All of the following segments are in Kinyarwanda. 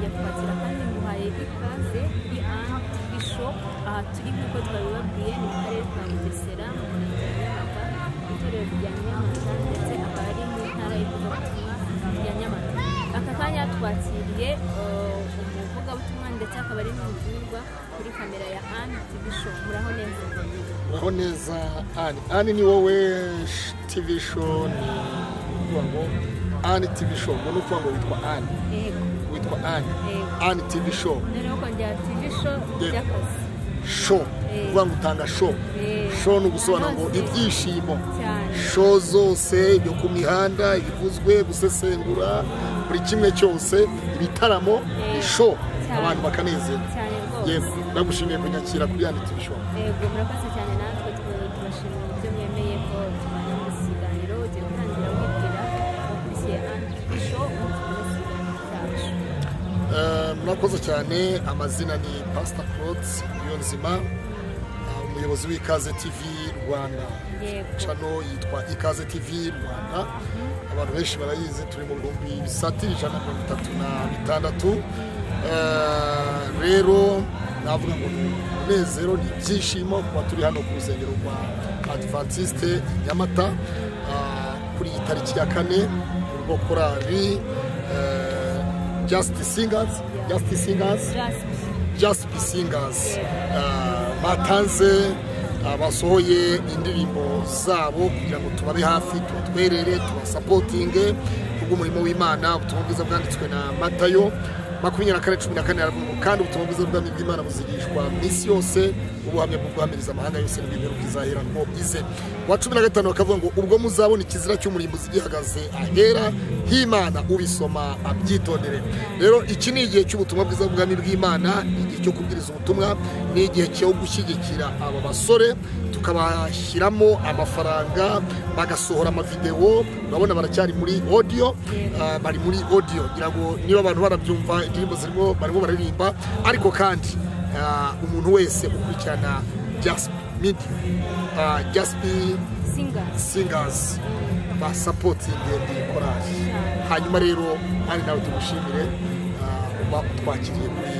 twongeye kwakira kandi muhaye ikaze kuri TV show aha turi nk'uko twabibabwiye ni mu karere ka Bugesera mu murenge wa Nyamata itorero rya Nyamata ndetse akaba ari mu ntara y'ivugabutumwa ya Nyamata. Aka kanya twakiriye umuvugabutumwa ndetse akaba ari n'umutumirwa kuri kamera ya TV show. Muraho neza? Muraho neza Ani ni wowe TV show ni ngo Ani TV show ngo nuko ngo witwa Ani. Yego. Witwa Ani TV show. Rero ko njya TV show y'akazi. Show. Kuvuga ngo utanga show. Show no gusobanura ngo ibyishimo. Show zose byo ku mihanda ibivuzwe gusesengura buri kimwe cyose ibitaramo show abantu bakanezera. Yego. Nagushimiye kunyakira kuri Ani TV show. Yego murakoze cyane natwe turashimira ibyo mwemeye ko tubana mu kiganiro ugiye gutangira wibwira bakurikiye Ani TV show. Murakoze cyane amazina ni Pastor Claude Niyonzima umuyobozi w'Ikaze TV Rwanda. Channel yitwa Ikaze TV Rwanda. Abantu benshi barayizi turi mu bihumbi 136. Rero navuga ngo umunezero ni ibyishimo kuba turi hano ku rusengero rwa Adventiste Nyamata kuri tariki ya 4 urwo korali Just Be Singers batanze basohoye indirimbo zabo kugira ngo tubabe hafi tubatwerere tubasapotinge kubw'umurimo w'Imana. Ubutumwa bwiza bwanditswe na Matayo 24:14 kandi ubutumwa bwiza bw'Imana buzigishwa minsi yose ubuhamya bwo guhamiriza amahanga yose n'ibintu bizahera ngo ize. Wa 15 bakavuga ngo ubwo muzabona ikizira cy'umurimbuzi gihagaze ahera h'Imana ubisoma abyitondere. Rero iki ni igihe cy'ubutumwa bwiza bw'Imana, igihe cyo kubwiriza ubutumwa, ni igihe cyo gushyigikira aba basore tukabashyiramo amafaranga bagasohora amavideo. Urabona baracyari muri audio, bari muri audio ngira ngo niba abantu barabyumva indirimbo zirimo barimo baririmba, ariko kandi umuntu wese ukurikirana Just Be Singers ba supporting the korali. Hanyuma rero ari nawe tumushimire uba twakiriye kuri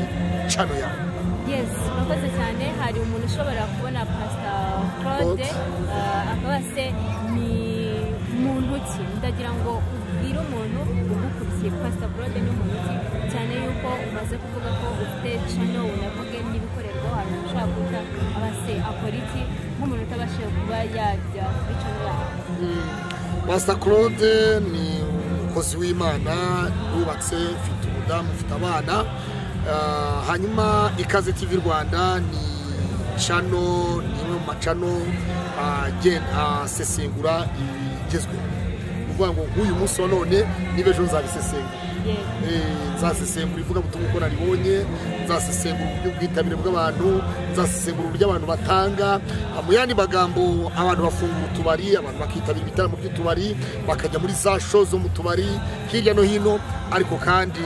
channel yawe. Yes, murakoze cyane. Hari umuntu ushobora kubona Pastor Claude akaba se ni muntu ki, ndagira ngo ubwire umuntu ugukurikiye Pastor Claude ni muntu ki, cyane yuko umaze kuvuga ko ufite channel unavuge n'ibikorerwa hari ushaka kuta abase apoliti nk'umuntu utabashije kuba yajya kuri channel yawe. Pastor Claude ni umukozi w'Imana yubatse, ufite umudamu, ufite abana. Hanyuma Ikaze TV Rwanda ni channel nimwe mu channel sesengura igezweho. Uvuga ngo uyu munsi wa none nibejo nzabisesengura. Nzasesengura ivuga butumwa uko naribonye, nzasesengura uburyo bw'itabire bw'abantu, nzasesengura uburyo abantu batanga. Mu yandi magambo abantu bafungura utubari, abantu bakitabira ibitaramo by'utubari, bakajya muri za show zo mu tubari hirya no hino. Ariko kandi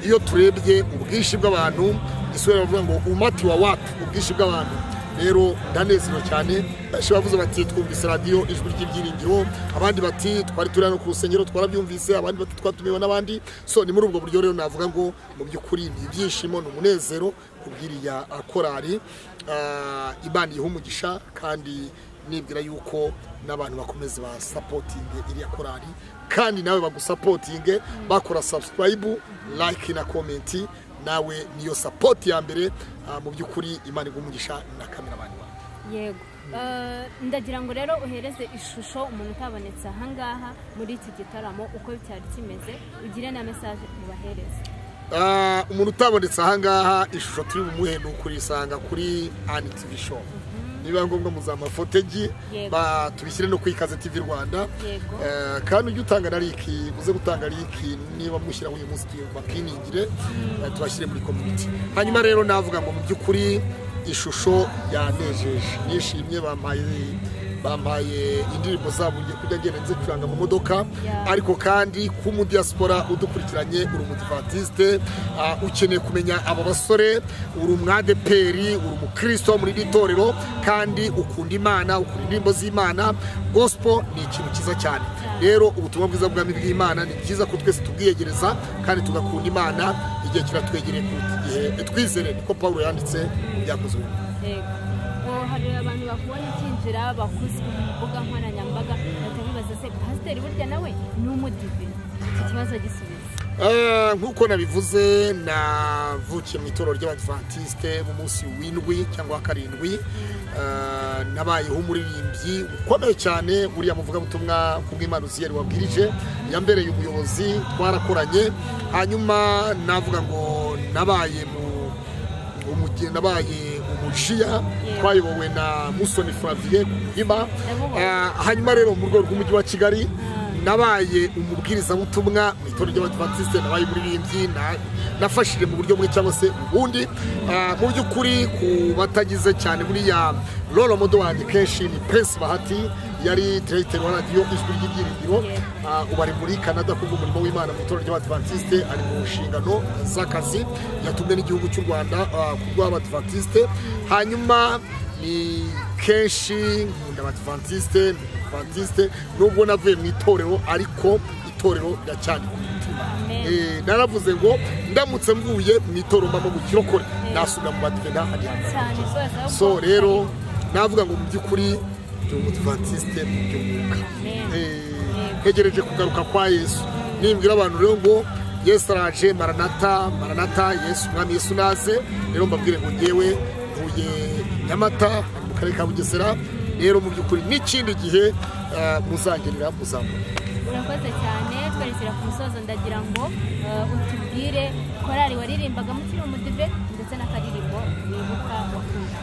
iyo turebye ubwinshi bw'abantu isura bavuga ngo umati wa watu ubwinshi bw'abantu, rero ndanezerewe cyane. Bavuze bati twumvise radio ijwi ry'ibyiringiro, abandi bati twari turi hano ku rusengero twarabyumvise, abandi bati twatumiwe n'abandi. So ni muri ubwo buryo rero navuga ngo mu by'ukuri ni ibyishimo n'umunezero kubwiriya korali. Imana ihumugisha kandi nibwira yuko n'abantu bakomeze ba supporting iriya korali, kandi nawe bagusapotinge bakora subscribe, like na comment. Nawe niyo support ya mbere mu by'ukuri. Imana igumugisha na cameraman wawe. Yego. Ndagira ngo rero uhereze ishusho umuntu utabonetse ahangaha muri iki gitaramo uko cyari kimeze, ugire na message mubahereze. Umuntu utabonetse ahangaha ishusho turi bumuhe n'ukurisanga kuri Ani TV show. Niba ngombwa muzamafotegi tubishyire no kwikaze TV Rwanda. Kandi ujye utanga na link, uze gutanga link niba mushyira uyu munsi bakiningire tubashyire muri community. Hanyuma rero navuga ngo mu by'ukuri ishusho yanejeje, nishimye, bampaye bampaye indirimbo zabo ngiye kujya ngenda nzicuranga mu modoka ariko kandi ku mu diaspora udukurikiranye uri umudivantiste ukeneye kumenya abo basore uri umwadeperi uri umukristo muri itorero kandi ukunda Imana ukunda indirimbo z'Imana gospel ni ikintu cyiza cyane rero ubutumwa bwiza bw'Imana bw'Imana ni byiza ko twese tubwiyegereza kandi tugakunda Imana igihe kiratwegereye kuruta igihe twizere niko Paulo yanditse byakozwe hari abantu bakubona ukinjira bakuze ku mbuga nkoranyambaga batabibaza se pasiteri burya nawe ni umudive iki kibazo gisubiza nk'uko nabivuze navukiye mu itorero ry'abadivantiste mu munsi w'indwi cyangwa wa karindwi nabayeho umuririmbyi ukomeye cyane uriya muvugabutumwa kubw'Imana Uziyeri wabwirije yambereye umuyobozi twarakoranye hanyuma navuga ngo nabaye umujiya twayobowe na Musoni Flavie ku Muhima hanyuma rero mu rwego rw'umujyi wa Kigali nabaye umubwirizabutumwa mu itorero ry'abadivantiste nabaye umuririmbyi nafashije mu buryo bumwe cyangwa se ubundi mu by'ukuri ku batagize cyane buriya role model wanjye kenshi ni Prince Bahati yari director wa radio Ijwi ry'Ibyiringiro ubu ari muri Canada kubwo umurimo w'Imana mu itorero ry'abadivantiste ari mu nshingano z'akazi yatumwe n'igihugu cy'u Rwanda kubw'abadivantiste hanyuma ni kenshi nkunda abadivantiste nubwo navuye mu itorero ariko itorero riracyari ku mutima naravuze ngo ndamutse mvuye mu itorero mbamo mu kirokore nasubira mu badivena so rero navuga ngo mu by'ukuri ndi umudivantiste mu by'umwuka ntegereje kugaruka kwa Yesu nimbwira abantu rero ngo Yesu araje maranata Yesu umwami Yesu naze rero mbabwire ngo ngewe ntuye Nyamata mu karere ka Bugesera rero mu by'ukuri n'ikindi gihe muzangerera muzamura urakoze cyane twerekera ku musozo ndagira ngo utubwire korali waririmbaga mukiri umudive ndetse n'akaririmbo wibuka wakunda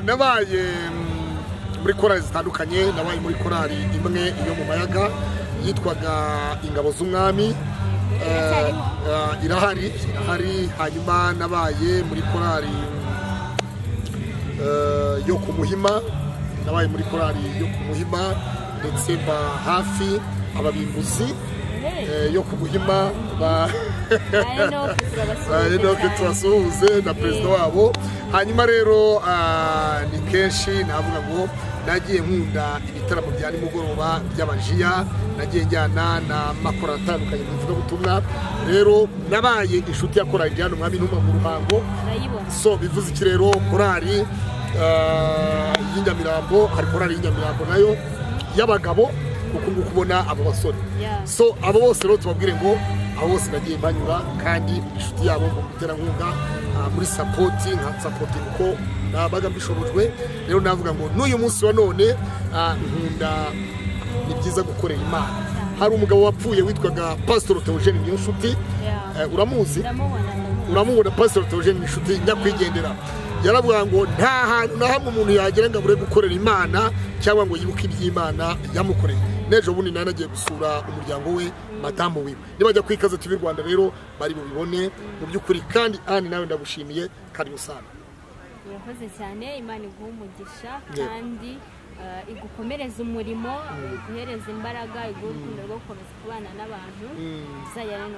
nabaye muri korali zitandukanye nabaye muri korali imwe iyo mu Mayaga yitwaga Ingabo z'Umwami irahari hanyuma nabaye muri korali yo ku Muhima nabaye muri korali yo ku Muhima ndetse mba hafi ababimbuzi yo ku Muhima Enoke turasuhuze na perezida wabo hanyuma rero ni kenshi navuga ngo nagiye nkunda ibitaramo bya nimugoroba by'abajiya nagiye njyana na makora atandukanye mu ivugabutumwa rero nabaye inshuti ya korali Diane Umwami Numa mu Ruhango so bivuze iki rero korali y'Inyamirambo hari korali y'Inyamirambo nayo y'abagabo kuko ngo kubona abo basore so abo bose rero tubabwire ngo abo bose nagiye banyura kandi inshuti yabo mu guterankunga muri supporting uko nabaga mbishobojwe rero navuga ngo n'uyu munsi wa none nkunda ni byiza gukorera Imana hari umugabo wapfuye witwaga Pastor Theogene Niyonshuti uramuzi uramubona Pastor Theogene Niyonshuti nyakwigendera yaravuga ngo nta hantu na hamwe umuntu yagera ngo abure gukorera Imana cyangwa ngo yibuke iby'Imana yamukoreye nejo bundi nanagiye gusura umuryango we madamu wiwe nibajya kwikaza TV Rwanda rero bari bubibone mu by'ukuri kandi ani nawe ndagushimiye kari usana urakoze cyane Imana iguha umugisha kandi igukomereza umurimo iguhereza imbaraga igurukundo rwo gukomeza kubana n'abantu uzajyana no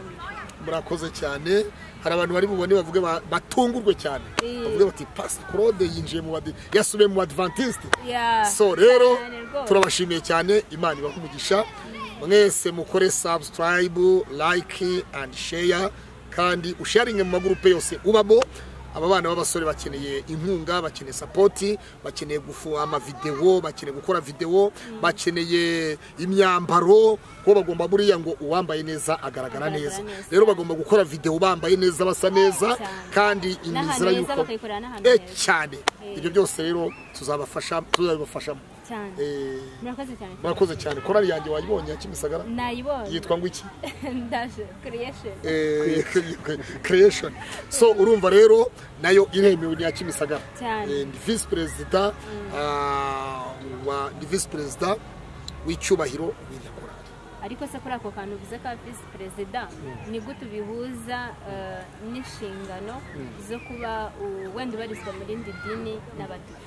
murakoze cyane hari abantu bari bubone bavuge batungurwe cyane bavuge bati Pastor Claude yinjiye mu yasubiye mu Adventiste so rero turabashimiye cyane Imana ibaha umugisha mwese mukore subscribe like and share kandi usharinge mu magurupe yose ubabo aba bana b'abasore bakeneye inkunga bakeneye support bakeneye gufuha ama video bakeneye gukora video bakeneye imyambaro ko bagomba buriya ngo uwambaye neza agaragara neza rero bagomba gukora video bambaye neza basa neza kandi imizira yuko cyane ibyo byose rero tuzabafashamo cyane murakoze cyane korali yanjye wayibonye ya Kimisagara nayibonye yitwa ngo iki ndaje creation so urumva rero nayo iremewe ya Kimisagara ndi vice president w'icyubahiro w'inyakorali ariko se kuri ako kantu uvuze ka visi perezida ni gute ubihuza n'inshingano zo kuba wenda ubarizwa mu rindi dini n'abadive?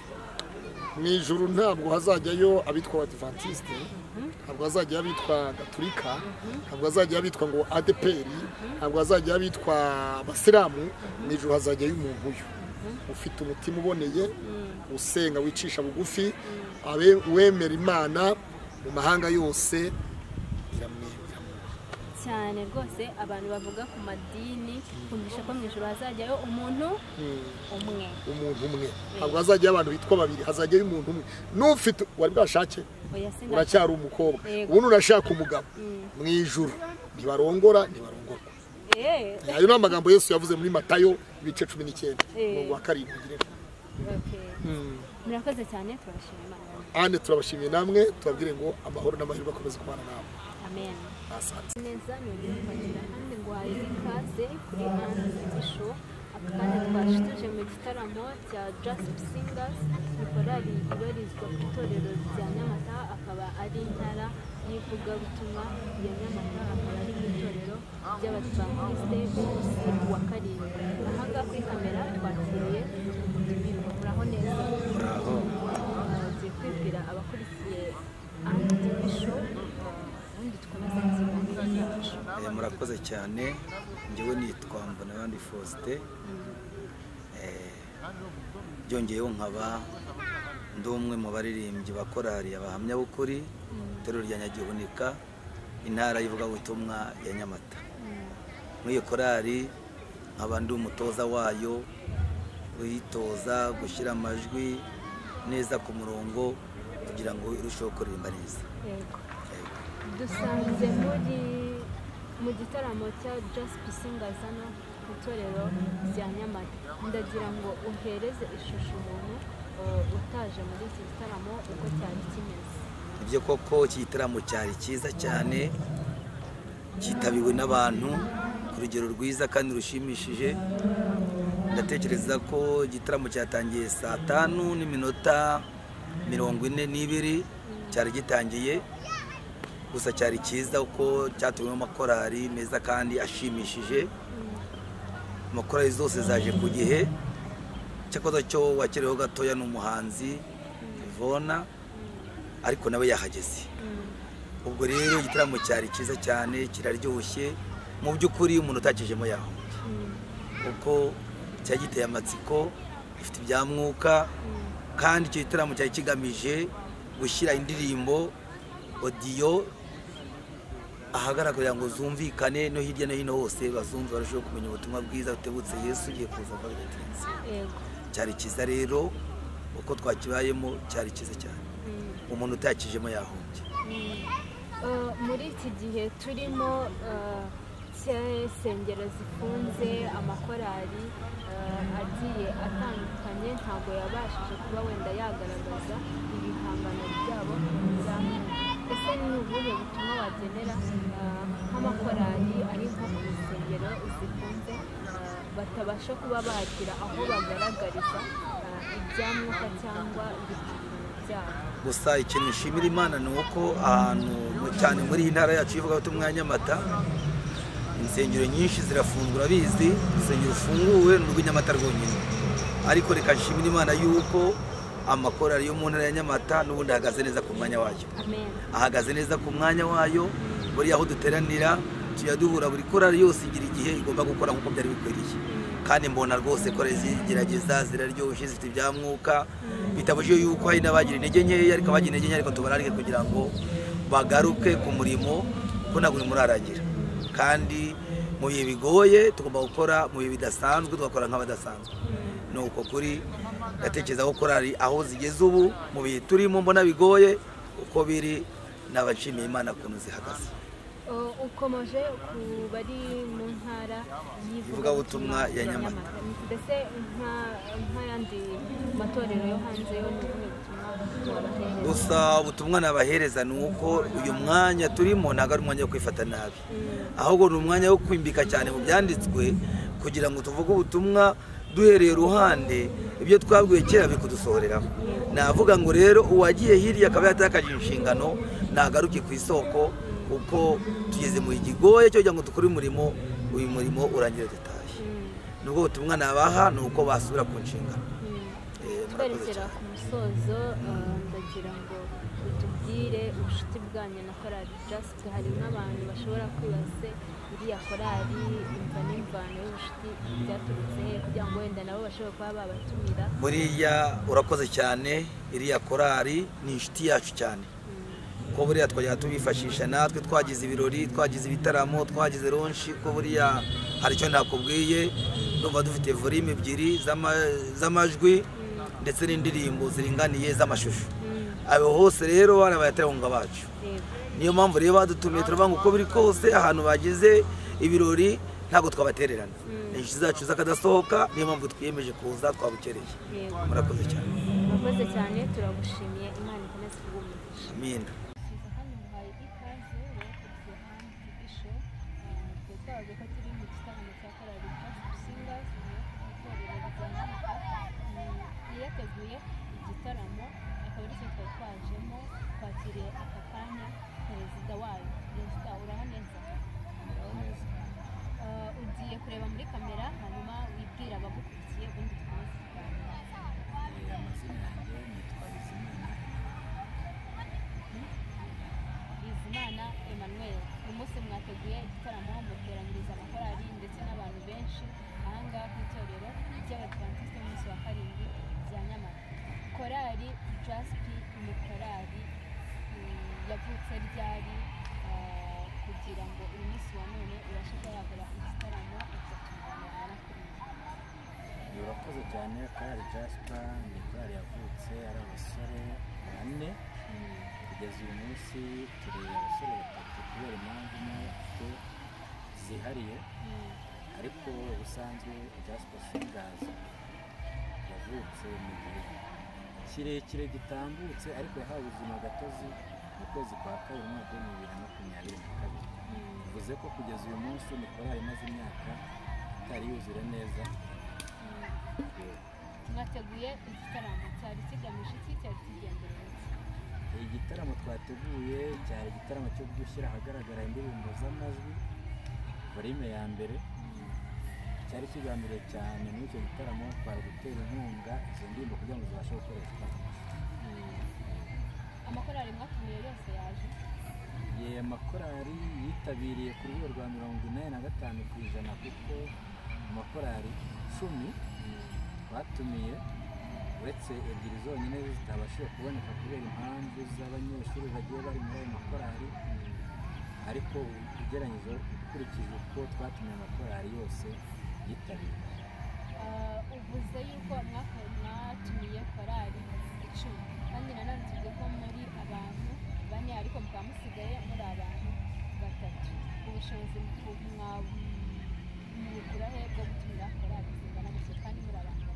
mu ijuru ntabwo hazajyayo abitwa abadivantisite, ntabwo hazajya abitwa gaturika, ntabwo hazajya abitwa ngo adeperi, ntabwo hazajya abitwa abasilamu. mu ijuru hazajyayo umuntu uyu ufite umutima uboneye, usenga, wicisha bugufi, wemera Imana mu mahanga yose iramwemera cyane rwose. Abantu bavuga ku madini kumvisha ko mu ijuru hazajyayo umuntu umwe, ntabwo hazajyayo abantu bitwa babiri, hazajyayo umuntu umwe. n'ufite wari bwashake uracyari umukobwa, ubundi urashaka umugabo, mu ijuru ntibarongora ntibarongorwa. ayo ni amagambo Yesu yavuze muri Matayo ibice 19 umurongo wa 7. murakoze cyane, turabashimiye. Ane turabashimiye namwe, tubabwire ngo amahoro n'amahirwe akomeze kubana nawe. Amen. Asante neza nongeye kwakira kandi ngwaye ikaze kuri Ane Show. Akanya twashituje mu gitaramo cya Just Singers, ni korali ibarizwa ku itorero rya Nyamata, akaba ari intara y'ivugabutumwa ya Nyamata, akaba ari itorero ry'abadivantisite wa karindwi. Ahangaha kuri kamera twakiriye muraho neza. Tugiye kwibwira abakurikiye Ane Show ubundi tukomeza ikiganiro cyacu. Murakoze cyane. Njyewe nitwa Mbonabandi Faustin, byongeyeho nkaba ndi umwe mu baririmbyi ba korali abahamya b'ukuri itorero rya Nyagihunika, intara y'ivugabutumwa ya Nyamata. muri iyo korali nkaba ndi umutoza wayo, uyitoza gushyira amajwi neza ku murongo kugira ngo irusheho kuririmba neza. Dusanze mu gitaramo cya Just Singers hano ku itorero rya Nyamata, ndagira ngo uhereze ishusho umuntu utaje muri iki gitaramo uko cyari kimeze. Ibyo koko iki gitaramo cyari cyiza cyane, cyitabiriwe n'abantu ku rugero rwiza kandi rushimishije. Ndatekereza ko igitaramo cyatangiye saa 5:42 cyari gitangiye, gusa cyari cyiza uko cyatumiwe amakorali meza kandi ashimishije. Amakorali zose zaje ku gihe, cyakoze cyo wakereho gatoya n'umuhanzi Ivona, ariko nawe yahageze. Ubwo rero igitaramo cyari cyiza cyane, kiraryoshye mu by'ukuri, umuntu utakijemo yahombye kuko cyari giteye amatsiko, gifite ibyamwuka, kandi icyo gitaramo cyari kigamije gushyira indirimbo audio ahagaragara ngo zumvikane no hirya no hino hose bazumva, barushaho kumenya ubutumwa bwiza butebutse Yesu ugiye kuza bagatinze. Cyari cyiza rero uko twakibayemo, cyari cyiza cyane, umuntu utakijemo yahombye. Muri iki gihe turimo insengero zifunze, amakorali agiye atandukanye ntabwo yabashije kuba wenda yagaragaza ibihangano byabo by'amwe. Ese ni ubuhe butumwa wagenera nk'amakorali ari nko ku nsengero zifunze batabasha kuba bagira aho bagaragariza iby'amwuka cyangwa ibicuruzwa byabo? Gusa ikintu nshimira Imana ni uko ahantu cyane muri iyi ntara yacu y'ivugabutumwa ya Nyamata, insengero nyinshi zirafunzwe. Urabizi insengero ufunguwe ni urw'Inyamata rwonyine, ariko reka nshimira Imana yuko amakorali yo mu ntara ya Nyamata n'ubundi ahagaze neza ku mwanya wayo. Ahagaze neza ku mwanya wayo. Buriya aho duteranira tujya duhura, buri korali yose igira igihe igomba gukora nk'uko byari bikwiriye, kandi mbona rwose ko zigerageza, ziraryoshye, zifite ibyamwuka, bitabujije yuko hari n'abagira intege nkeya, ariko abagira intege nkeya ariko tubararike kugira ngo bagaruke ku murimo, ko ntabwo urimo urarangira. Kandi mu bihe bigoye tugomba gukora, mu bihe bidasanzwe tugakora nk'abadasanzwe. Ni uko kuri ndatekereza ko korali aho zigeze ubu mu bihe turimo mbona bigoye uko biri, n'abashimiye Imana ukuntu zihagaze. Ukomeje ku bari mu ntara y'ivugabutumwa ya Nyamata, ndetse nk'ayandi matorero yo hanze yo ni ubuhe butumwa wabahereza? Gusa ubutumwa nabahereza ni uko uyu mwanya turimo ntabwo ari umwanya wo kwifata nabi, ahubwo ni umwanya wo kwimbika cyane mu byanditswe kugira ngo tuvuge ubutumwa duhereye ruhande ibyo twabwiye kera bikudusohoreraho. Navuga ngo rero uwagiye hirya akaba yatakaje inshingano nagaruke ku isoko, kuko tugeze mu gigoye cyo kugira ngo dukore umurimo, uyu murimo urangire dutahe. Nubwo ubutumwa nabaha ni uko basubira ku nshingano. Twerekera ku musozo, ndagira ngo utubwire ubucuti bwanyu na korali Just. Hari n'abantu bashobora kwibaza iriya korali imva n'imvano y'ubucuti byaturutse he, kugira ngo wenda nabo bashobora kuba babatumira. Buriya urakoze cyane, iriya korali ni inshuti yacu cyane, ko buriya twajya tubifashisha natwe twagize ibirori, twagize ibitaramo, twagize ronshi, ko buriya hari icyo nakubwiye, ndumva dufite volume ebyiri z'amajwi ndetse n'indirimbo ziringaniye z'amashusho. Abo hose rero bari abaterankunga bacu, niyo mpamvu rero badutumiye. Turavuga ngo uko biri kose ahantu bagize ibirori ntabwo twabatererana, inshuti zacu z'akadasohoka, niyo mpamvu twiyemeje kuza twabukereye. Murakoze cyane. Murakoze cyane, turagushimiye, Imana ikomeze kugumisha. Amen. yateguye igitaramo, akaba ari cyo twari twajemo twakiriye aka kanya perezida wayo. Perezida, urahaneza? Ugiye kureba muri kamera hanyuma wibwira abagukurikiye, ubundi tukomeze kuganira. Amazina yanjye nitwa Bizimana Emmanuel. Uyu munsi mwateguye igitaramo, muteranyiriza amakorali ndetse n'abantu benshi ahangaha ku itorero ry'Abadiventiste b'umunsi wa karindwi rya Nyamata. Korali Just ni korali yavutse ryari kugira ngo uyu munsi wa none ubashe kuba yakora igitaramo igatuma abantu bangana kuri iyi? Urakoze cyane. Korali Just ni korali yavutse ari abasore 4, kugeza uyu munsi turi abasore 3 kubera impamvu imwe zihariye, ariko ubusanzwe Just Singers yavutse mu gihe kirekire gitambutse, ariko yahawe ubuzima gatozi mu kwezi kwa kabiri umwaka w'2022. Bivuze ko kugeza uyu munsi ni korali imaze imyaka itari yuzura neza. Mwateguye igitaramo, cyari kigamije iki, cyari kigendera iki? Igitaramo twateguye cyari igitaramo cyo gushyira ahagaragara indirimbo z'amajwi, volume ya mbere. Cyari kigambiriye cyane muri icyo gitaramo twari gutera inkunga izo ndirimbo kugira ngo zibashe gukoreshwa. Amakorali mwatumiye yose yaje? Amakorali yitabiriye ku rwego rwa 85%, kuko amakorali 10 batumiye, uretse 2 zonyine zitabashije kuboneka kubera impamvu z'abanyeshuri bagiye bari muri ayo makorali, ariko ugereranyije ukurikije uko twatumiye amakorali yose yitabiriye. Uvuze yuko mwatumiye korali 10, kandi nanone tuvuge ko muri abantu 4, ariko mukaba musigaye muri abantu 3. Ubushobozi mwabukura he bwo gutumira korali zingana gutyo kandi muri abantu 3?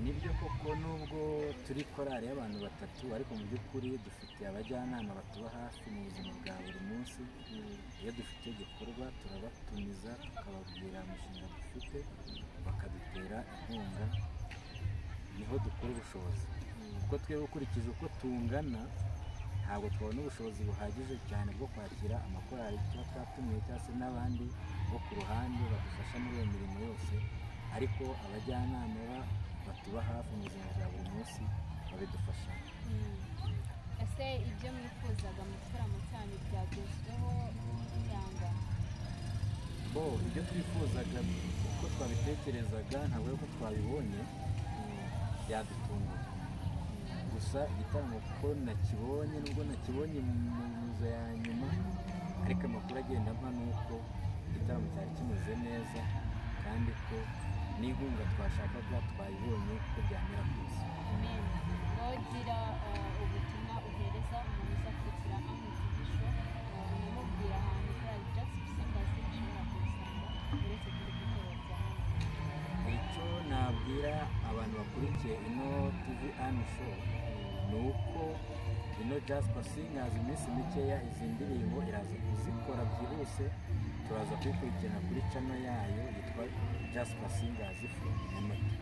Nibyo koko, nubwo turi korali y'abantu 3, ariko mu by'ukuri dufite abajyanama batuba hafi mu buzima bwa buri munsi. Iyo dufite igikorwa turabatumiza, tukababwira umushinga dufite, bakadutera inkunga, niho dukura ubushobozi. Kuko twebwe ukurikije uko tungana ntabwo twabona ubushobozi buhagije cyane bwo kwakira amakorali tuba twatumiye, cyangwa se n'abandi bo ku ruhande badufasha muri iyo mirimo yose, ariko abajyanama batuba hafi mu buzima bwa buri munsi babidufasha. Ese ibyo mwifuzaga mu gitaramo cyanyu byagezweho cyangwa? Ibyo twifuzaga uko twabitekerezaga ntabwo ariko twabibonye, byadutunguye. Gusa igitaramo kuko nakibonye, nubwo nakibonye mu muzo ya nyuma, ariko amakuru agenda mpa nuko igitaramo cyari kimeze neza, kandi ko n'inkunga twashakaga twayibonye ko byamera kose. Wogira ubutumwa uhereza umuntu uza kurikira amwigisho, unamubwira ahantu korali Just Singers ishobora kubisanga uretse kuri itorero rya Nyamata? Icyo nabwira abantu bakurikiye ino TV Show ni uko ino Jasper Singers iminsi mikeya izi ndirimbo iraza kuzikora byihuse, turaza kuyikurikirana kuri channel yayo yitwa Jasper Singers from Nyamata.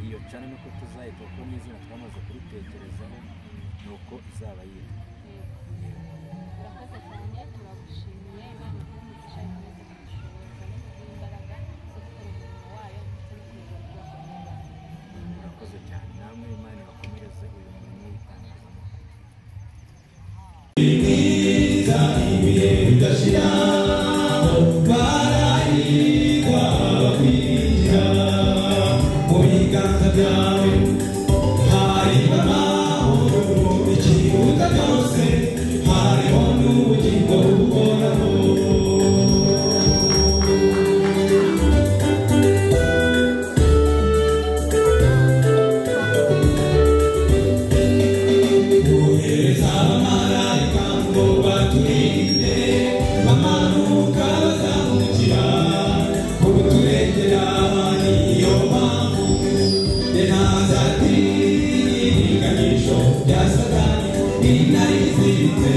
Iyo channel nuko tuzahita kuko n'izina twamaze kuritekerezaho nuko izaba yitwa. Urakoze cyane, turagushimiye, Imana ikumugisha ikomeze kugushoboza n'imbaraga zo gukora umurimo wayo ndetse no kuyobora ubwoko bw'Imana. Urakoze cyane, namwe Imana ibakomereze uyu murimo w'itangazamakuru. ibihe bidashira barahirwa bakwigira mu biganza byawe harimo amahoro ikiruta byose hariho n'ubugingo buhoraho. Ohereza abamarayika ngo baturinde bamanuka bazamukira kuturengera niyo mpamvu ntazatinyisho bya satani inarizitse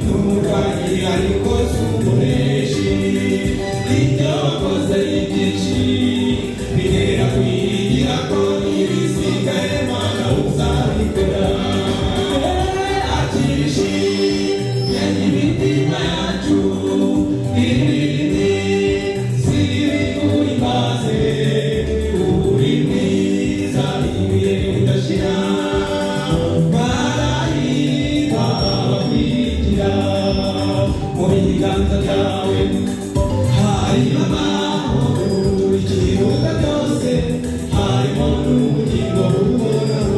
n'umurwanyi ariko si umuneshi ibyo wakoze ibyinshi bintera kwigira ko ibisigaye Mana uzabikora. Akirishi imitima yacu ibindi ziri kuyimaze uri mwiza ibihe bidashira barahirwa bakwigira mu biganza byawe harimo amahoro ikiruta byose harimo n'ubugingo buhoraho.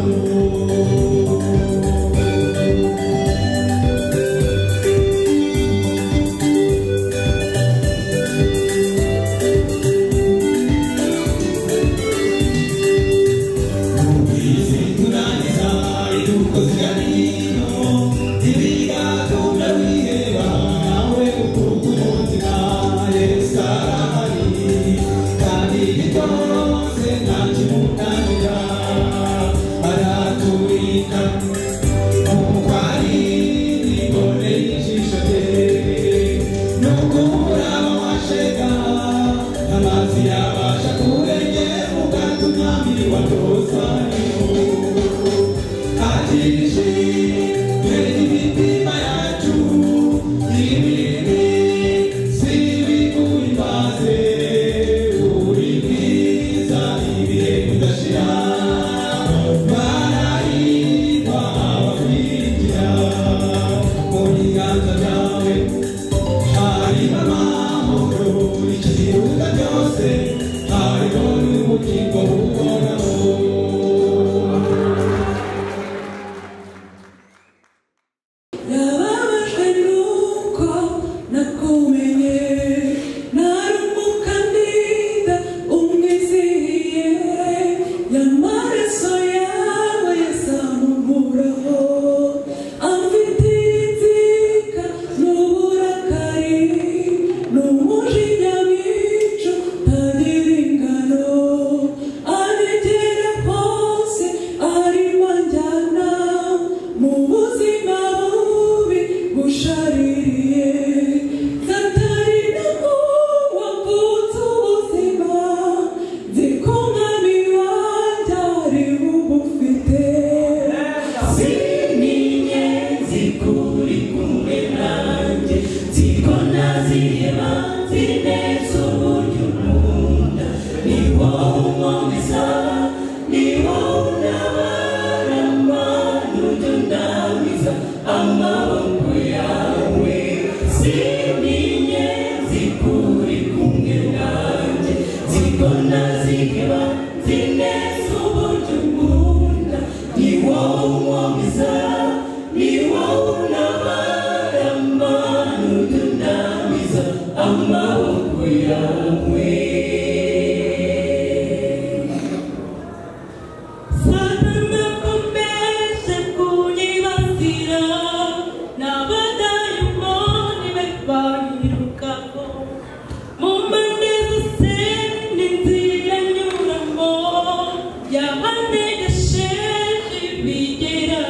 Yeah, my nigga shit, we get up.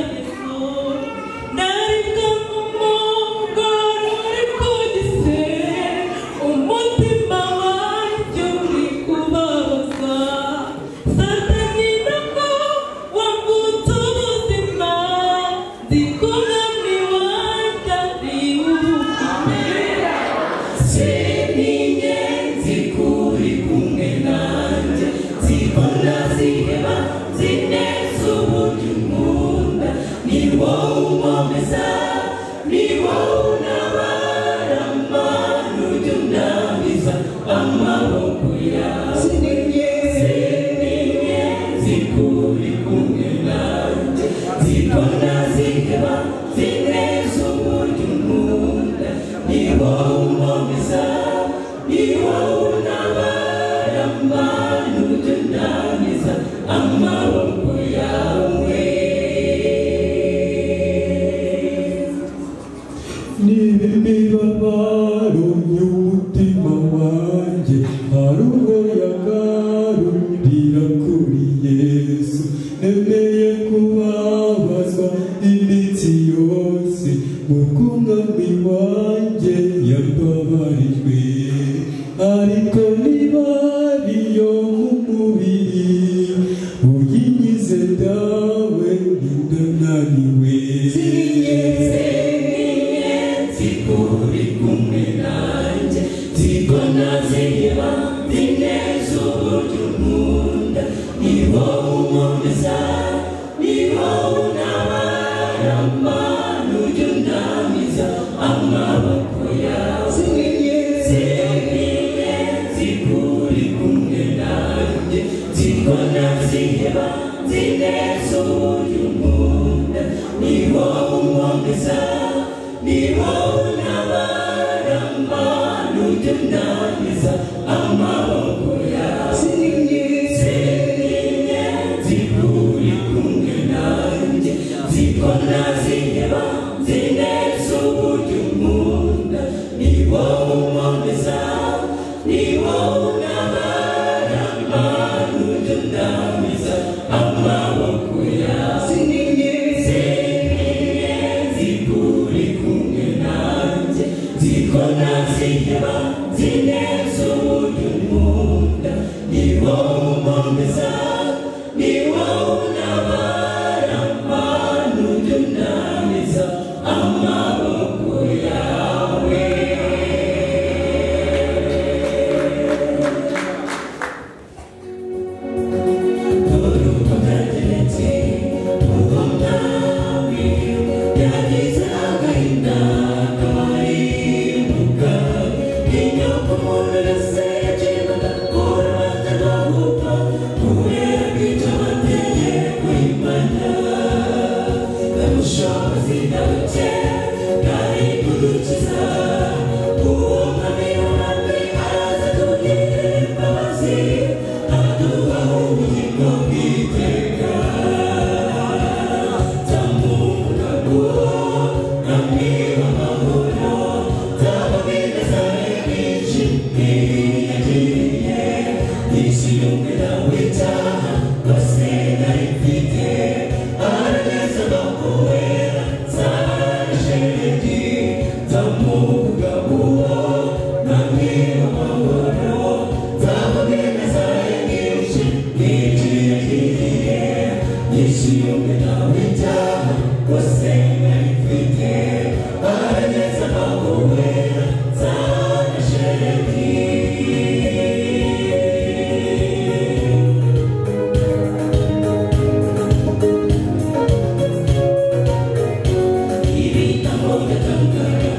Ibita moja tangara,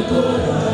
Agora